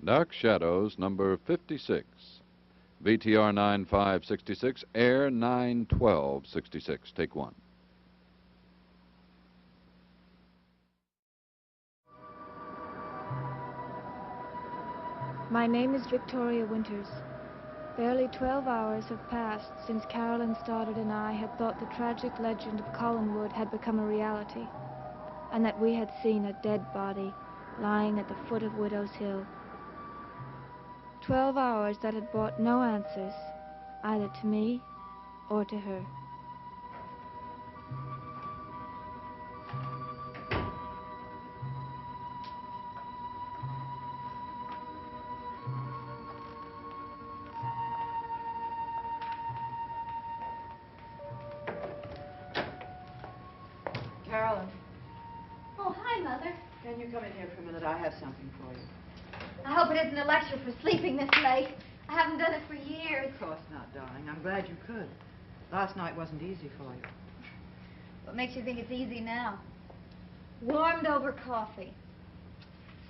Dark Shadows, number 56. VTR 9566, air 91266. Take one. My name is Victoria Winters. Barely 12 hours have passed since Carolyn Stoddard and I had thought the tragic legend of Collinwood had become a reality, and that we had seen a dead body lying at the foot of Widow's Hill. 12 hours that had brought no answers, either to me or to her. Carolyn. Oh, hi, Mother. Can you come in here for a minute? I have something for you. I hope it isn't a lecture for sleeping this late. I haven't done it for years. Of course not, darling. I'm glad you could. Last night wasn't easy for you. What makes you think it's easy now? Warmed over coffee.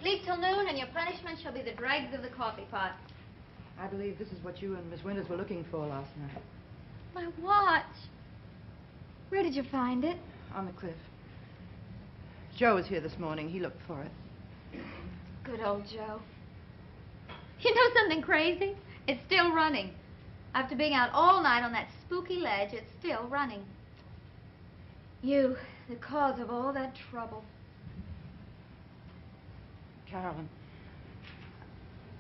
Sleep till noon and your punishment shall be the dregs of the coffee pot. I believe this is what you and Miss Winters were looking for last night. My watch. Where did you find it? On the cliff. Joe was here this morning. He looked for it. Good old Joe. You know something crazy? It's still running. After being out all night on that spooky ledge, it's still running. You, the cause of all that trouble. Carolyn,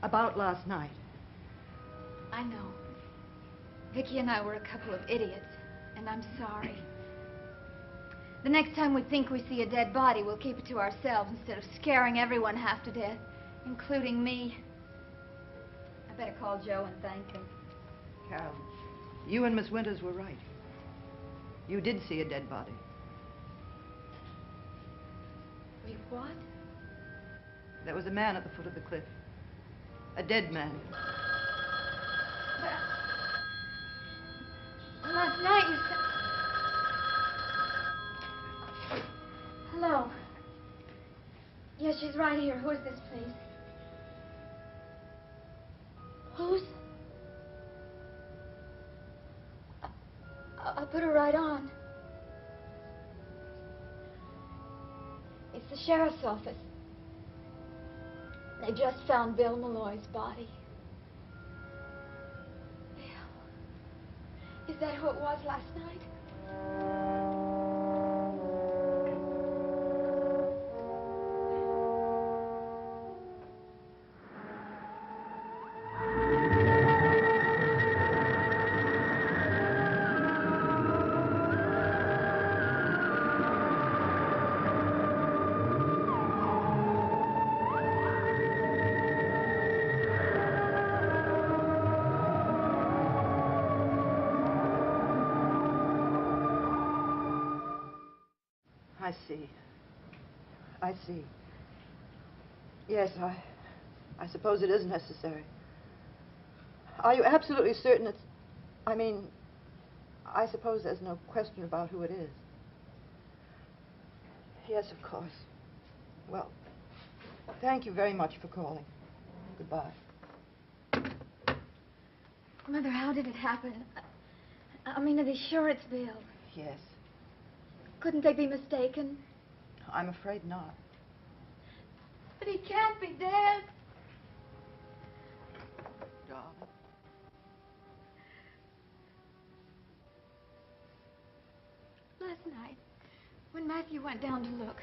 about last night. I know. Vicki and I were a couple of idiots, and I'm sorry. The next time we think we see a dead body, we'll keep it to ourselves instead of scaring everyone half to death, including me. I better call Joe and thank him. Carolyn, you and Miss Winters were right. You did see a dead body. Wait, what? There was a man at the foot of the cliff. A dead man. But last night you said... Hello. Yes, she's right here. Who is this, please? Who's? I'll put her right on. It's the sheriff's office. They just found Bill Malloy's body. Bill. Is that who it was last night? I see. I see. Yes, I suppose it is necessary. Are you absolutely certain it's... I mean, I suppose there's no question about who it is. Yes, of course. Well, thank you very much for calling. Goodbye. Mother, how did it happen? I mean, are they sure it's Bill? Yes. Couldn't they be mistaken? I'm afraid not. But he can't be dead. Darling. Last night, when Matthew went down to look,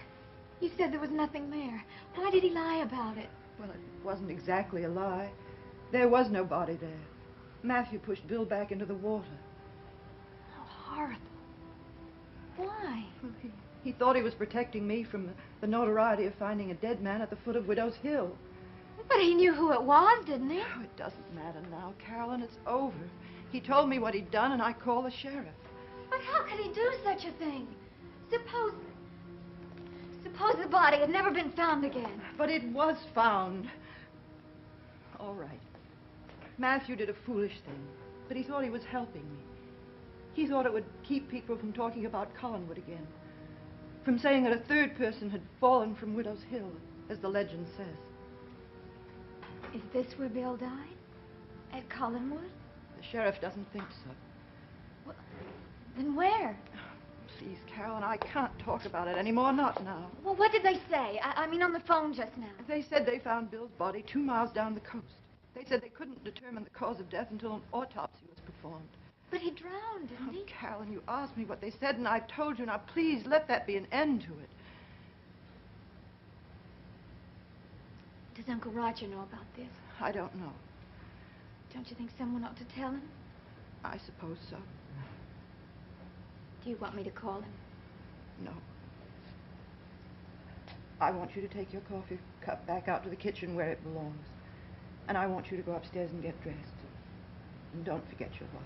you said there was nothing there. Why did he lie about it? Well, it wasn't exactly a lie. There was no body there. Matthew pushed Bill back into the water. How horrible. Why? Well, he thought he was protecting me from the notoriety of finding a dead man at the foot of Widow's Hill. But he knew who it was, didn't he? Oh, it doesn't matter now, Carolyn. It's over. He told me what he'd done, and I called the sheriff. But how could he do such a thing? Suppose the body had never been found again. But it was found. All right. Matthew did a foolish thing, but he thought he was helping me. He thought it would keep people from talking about Collinwood again, from saying that a third person had fallen from Widow's Hill, as the legend says. Is this where Bill died? At Collinwood? The sheriff doesn't think so. Well, then where? Please, Carolyn, I can't talk about it anymore, not now. Well, what did they say? I mean, on the phone just now. They said they found Bill's body 2 miles down the coast. They said they couldn't determine the cause of death until an autopsy was performed. But he drowned, didn't he? Carolyn, you asked me what they said, and I've told you. Now, please, let that be an end to it. Does Uncle Roger know about this? I don't know. Don't you think someone ought to tell him? I suppose so. Do you want me to call him? No. I want you to take your coffee cup back out to the kitchen where it belongs. And I want you to go upstairs and get dressed. And don't forget your watch.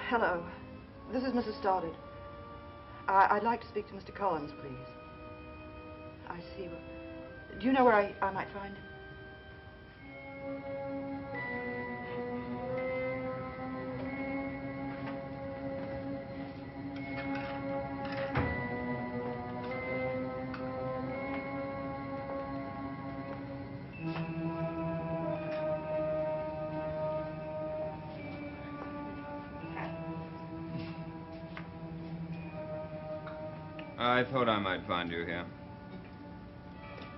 Hello. This is Mrs. Stoddard. I'd like to speak to Mr. Collins, please. I see. Do you know where I might find him? I thought I might find you here.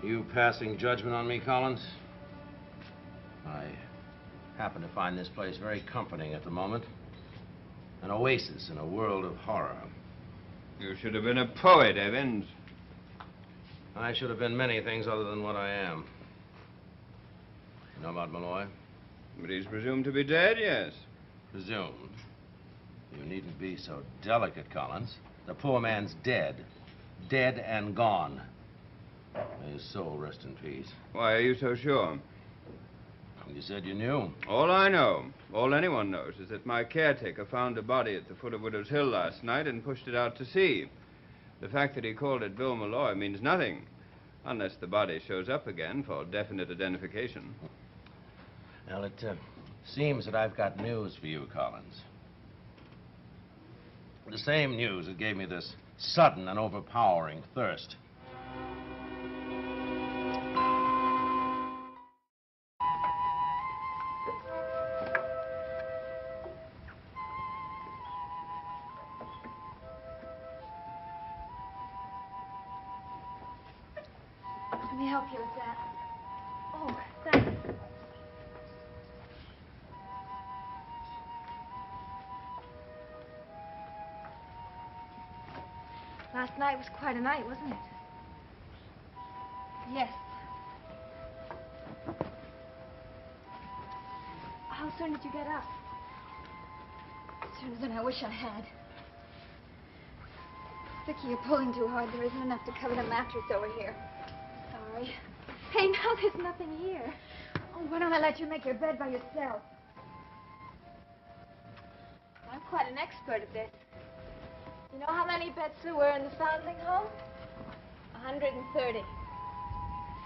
You passing judgment on me, Collins? I happen to find this place very comforting at the moment. An oasis in a world of horror. You should have been a poet, Evans. I should have been many things other than what I am. You know about Malloy? But he's presumed to be dead, yes. Presumed. You needn't be so delicate, Collins. The poor man's dead. Dead and gone. May his soul rest in peace. Why are you so sure? You said you knew. All I know, all anyone knows, is that my caretaker found a body at the foot of Widow's Hill last night and pushed it out to sea. The fact that he called it Bill Malloy means nothing, unless the body shows up again for definite identification. Well, it seems that I've got news for you, Collins. The same news that gave me this sudden and overpowering thirst. Let me help you with that. Oh, thanks. Last night was quite a night, wasn't it? Yes. How soon did you get up? Sooner than I wish I had. Vicky, you're pulling too hard. There isn't enough to cover the mattress over here. Sorry. Hey, now there's nothing here. Oh, why don't I let you make your bed by yourself? I'm quite an expert at this. You know how many beds there were in the foundling home? 130.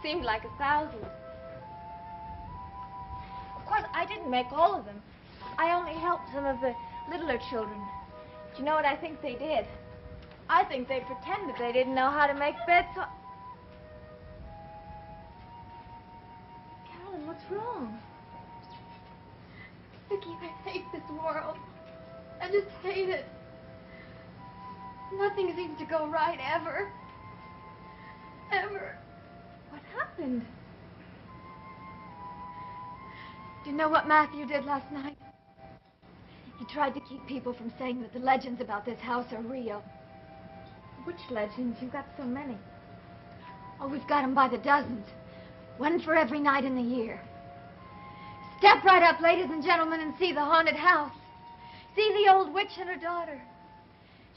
Seemed like 1,000. Of course, I didn't make all of them. I only helped some of the littler children. Do you know what I think they did? I think they pretended they didn't know how to make beds, so... Carolyn, what's wrong? Vicky, I hate this world. I just hate it. Nothing seems to go right, ever. Ever. What happened? Do you know what Matthew did last night? He tried to keep people from saying that the legends about this house are real. Which legends? You've got so many. Oh, we've got them by the dozens. One for every night in the year. Step right up, ladies and gentlemen, and see the haunted house. See the old witch and her daughter.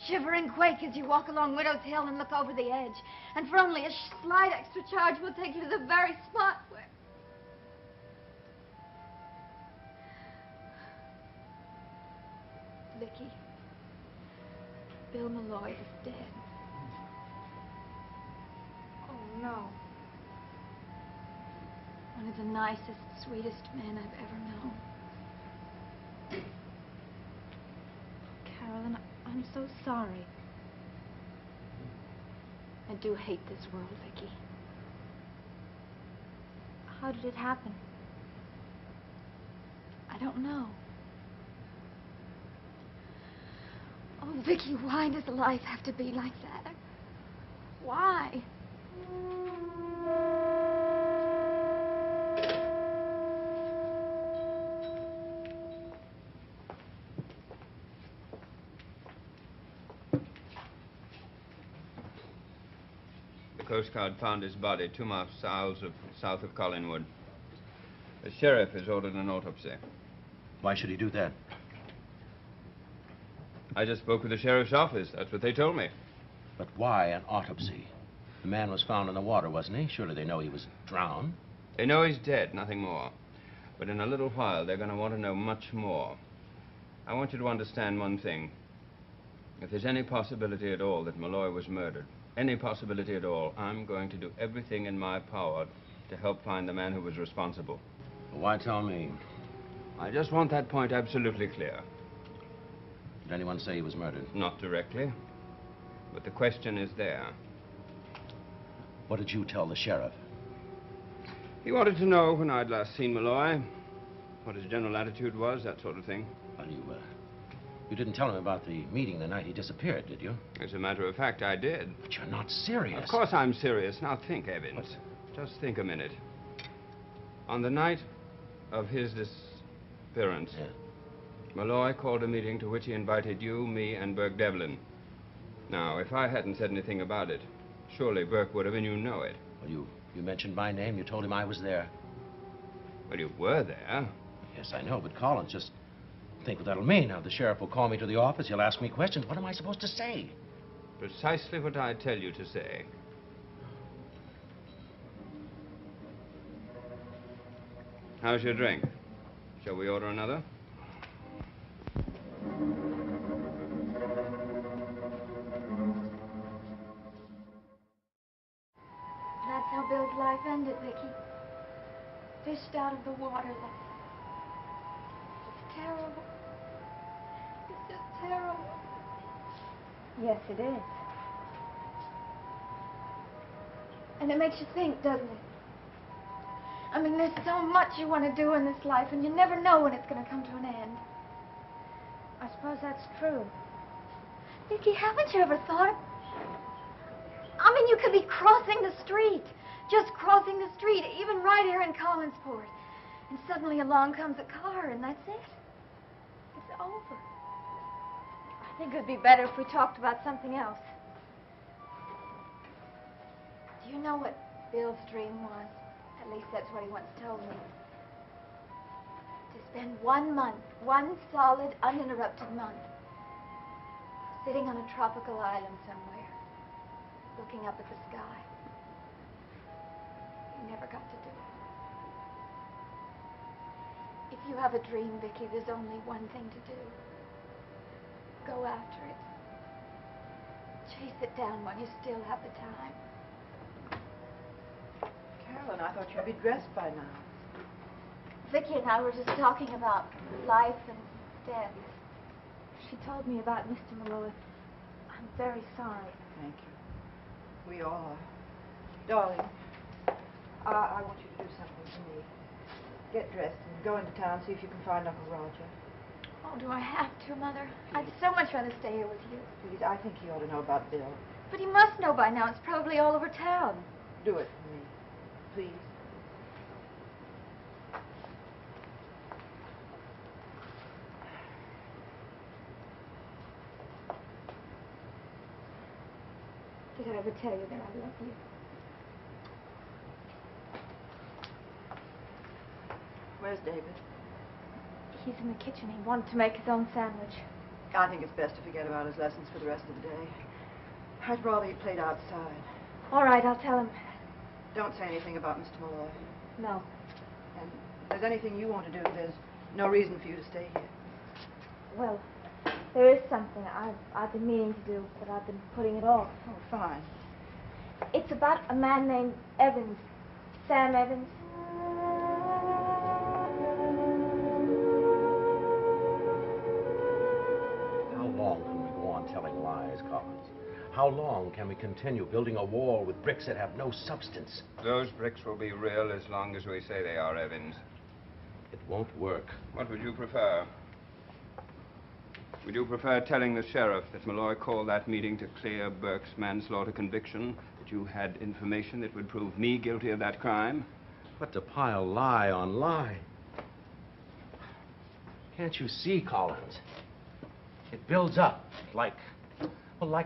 Shiver and quake as you walk along Widow's Hill and look over the edge. And for only a slight extra charge, we'll take you to the very spot where... Vicky, Bill Malloy is dead. Oh, no. One of the nicest, sweetest men I've ever known. Carolyn, I'm so sorry. I do hate this world, Vicky. How did it happen? I don't know. Oh, Vicky, why does life have to be like that? Why? The Coast Guard found his body 2 miles south of Collinwood. The sheriff has ordered an autopsy. Why should he do that? I just spoke with the sheriff's office. That's what they told me. But why an autopsy? The man was found in the water, wasn't he? Surely they know he was drowned. They know he's dead, nothing more. But in a little while, they're going to want to know much more. I want you to understand one thing. If there's any possibility at all that Malloy was murdered, any possibility at all, I'm going to do everything in my power to help find the man who was responsible. Why tell me? I just want that point absolutely clear. Did anyone say he was murdered? Not directly, but the question is there. What did you tell the sheriff? He wanted to know when I'd last seen Malloy, what his general attitude was, that sort of thing. Well, you didn't tell him about the meeting the night he disappeared, did you? As a matter of fact, I did. But you're not serious. Of course I'm serious. Now think, Evans. Just think a minute. On the night of his disappearance, Yeah. Malloy called a meeting to which he invited you, me, and Burke Devlin. Now, if I hadn't said anything about it, surely Burke would have, and you know it. Well, you mentioned my name. You told him I was there. Well, you were there. Yes, I know, but Collins, just think what that'll mean. Now, the sheriff will call me to the office. He'll ask me questions. What am I supposed to say? Precisely what I tell you to say. How's your drink? Shall we order another? That's how Bill's life ended, Vicky. Fished out of the water. It's terrible. It's just terrible. Yes, it is. And it makes you think, doesn't it? I mean, there's so much you want to do in this life, and you never know when it's going to come to an end. I suppose that's true. Vicky, haven't you ever thought? I mean, you could be crossing the street, just crossing the street, even right here in Collinsport. And suddenly along comes a car, and that's it. It's over. I think it would be better if we talked about something else. Do you know what Bill's dream was? At least that's what he once told me. To spend 1 month, one solid, uninterrupted month, sitting on a tropical island somewhere, looking up at the sky. He never got to do it. If you have a dream, Vicky, there's only one thing to do. Go after it. Chase it down while you still have the time. Carolyn, I thought you'd be dressed by now. Vicky and I were just talking about life and death. She told me about Mr. Malloy. I'm very sorry. Thank you. We all are. Darling, I want you to do something for me. Get dressed and go into town, see if you can find Uncle Roger. Oh, do I have to, Mother? I'd so much rather stay here with you. Please, I think he ought to know about Bill. But he must know by now. It's probably all over town. Do it for me, please. Did I ever tell you that I love you? Where's David? He's in the kitchen. He wanted to make his own sandwich. I think it's best to forget about his lessons for the rest of the day. I'd rather he played outside. All right, I'll tell him. Don't say anything about Mr. Malloy. No. And if there's anything you want to do, there's no reason for you to stay here. Well, there is something I've been meaning to do, but I've been putting it off. Oh, fine. It's about a man named Evans. Sam Evans. Collins. How long can we continue building a wall with bricks that have no substance? Those bricks will be real as long as we say they are, Evans. It won't work. What would you prefer? Would you prefer telling the sheriff that Malloy called that meeting to clear Burke's manslaughter conviction, that you had information that would prove me guilty of that crime? But to pile lie on lie. Can't you see, Collins? It builds up like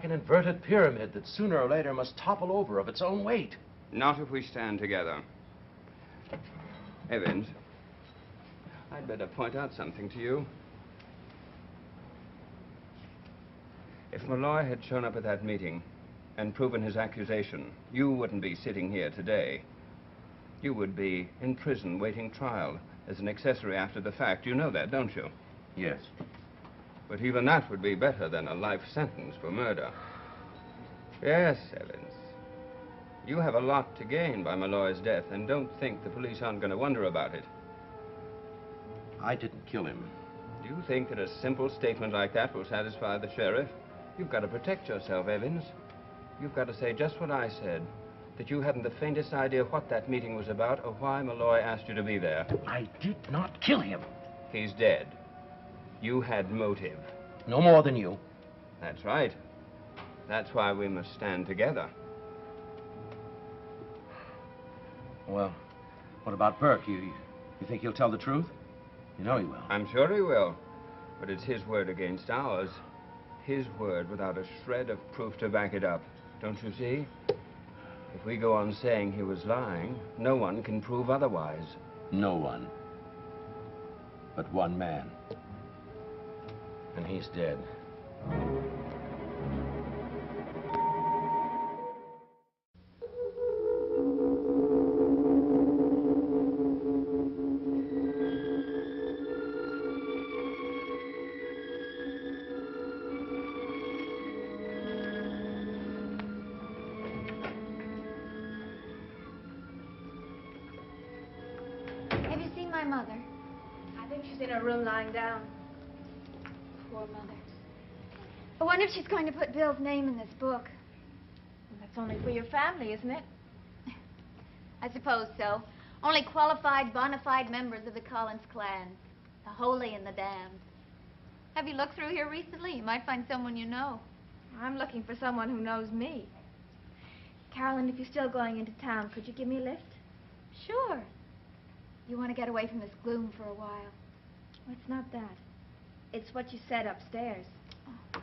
an inverted pyramid that sooner or later must topple over of its own weight. Not if we stand together. Evans, I'd better point out something to you. If Malloy had shown up at that meeting and proven his accusation, you wouldn't be sitting here today. You would be in prison waiting trial as an accessory after the fact. You know that, don't you? Yes. But even that would be better than a life sentence for murder. Yes, Evans. You have a lot to gain by Malloy's death, and don't think the police aren't going to wonder about it. I didn't kill him. Do you think that a simple statement like that will satisfy the sheriff? You've got to protect yourself, Evans. You've got to say just what I said, that you hadn't the faintest idea what that meeting was about or why Malloy asked you to be there. I did not kill him. He's dead. You had motive. No more than you. That's right. That's why we must stand together. Well, what about Burke? You think he'll tell the truth? You know he will. I'm sure he will. But it's his word against ours. His word without a shred of proof to back it up. Don't you see? If we go on saying he was lying, no one can prove otherwise. No one. But one man. And he's dead. Have you seen my mother? I think she's in her room lying down. Poor mother. I wonder if she's going to put Bill's name in this book. Well, that's only for your family, isn't it? I suppose so. Only qualified, bona fide members of the Collins clan. The holy and the damned. Have you looked through here recently? You might find someone you know. I'm looking for someone who knows me. Carolyn, if you're still going into town, could you give me a lift? Sure. You want to get away from this gloom for a while. Well, it's not that. It's what you said upstairs. Oh.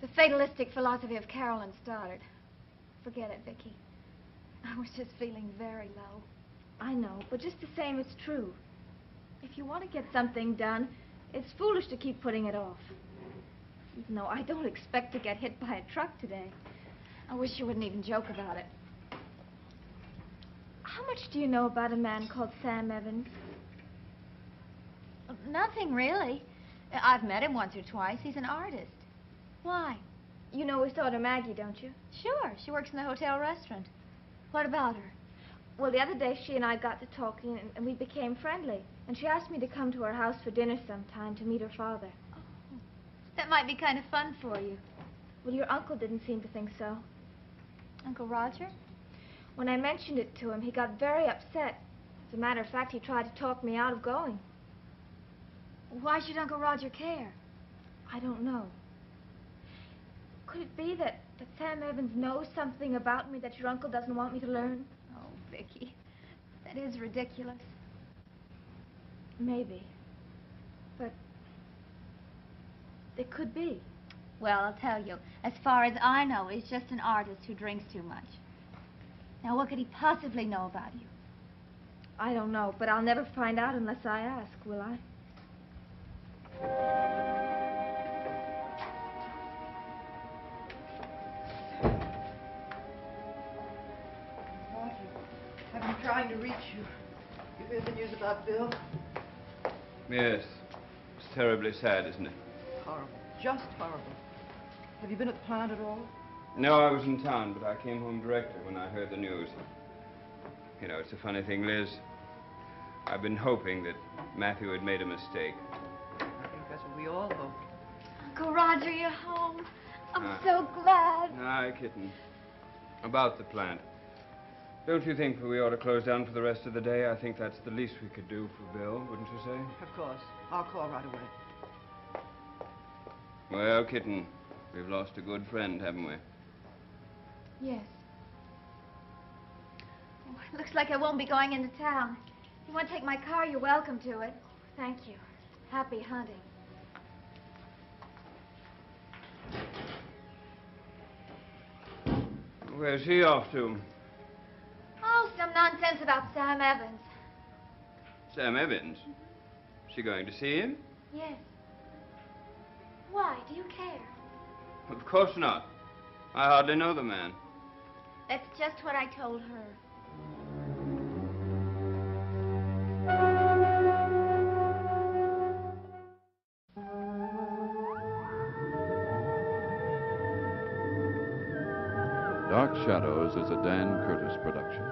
The fatalistic philosophy of Carolyn Stoddard. Forget it, Vicky. I was just feeling very low. I know, but just the same, it's true. If you want to get something done, it's foolish to keep putting it off. Even though I don't expect to get hit by a truck today. I wish you wouldn't even joke about it. How much do you know about a man called Sam Evans? Nothing, really. I've met him once or twice. He's an artist. Why? You know his daughter Maggie, don't you? Sure. She works in the hotel restaurant. What about her? Well, the other day she and I got to talking and we became friendly. And she asked me to come to her house for dinner sometime to meet her father. Oh, that might be kind of fun for you. Well, your uncle didn't seem to think so. Uncle Roger? When I mentioned it to him, he got very upset. As a matter of fact, he tried to talk me out of going. Why should Uncle Roger care? I don't know. Could it be that Sam Evans knows something about me that your uncle doesn't want me to learn? Oh, Vicky, that is ridiculous. Maybe. But it could be. Well, I'll tell you. As far as I know, he's just an artist who drinks too much. Now, what could he possibly know about you? I don't know, but I'll never find out unless I ask, will I? Roger, I've been trying to reach you. You heard the news about Bill? Yes. It's terribly sad, isn't it? Horrible. Just horrible. Have you been at the plant at all? No, I was in town, but I came home directly when I heard the news. You know, it's a funny thing, Liz. I've been hoping that Matthew had made a mistake. I think that's what we all hope. Uncle Roger, you're home. I'm so glad. Aye, kitten. About the plant. Don't you think we ought to close down for the rest of the day? I think that's the least we could do for Bill, wouldn't you say? Of course. I'll call right away. Well, kitten, we've lost a good friend, haven't we? Yes. Oh, it looks like I won't be going into town. If you want to take my car, you're welcome to it. Thank you. Happy hunting. Where's he off to? Oh, some nonsense about Sam Evans. Sam Evans? She going to see him? Yes. Why? Do you care? Of course not. I hardly know the man. That's just what I told her. Dark Shadows is a Dan Curtis production.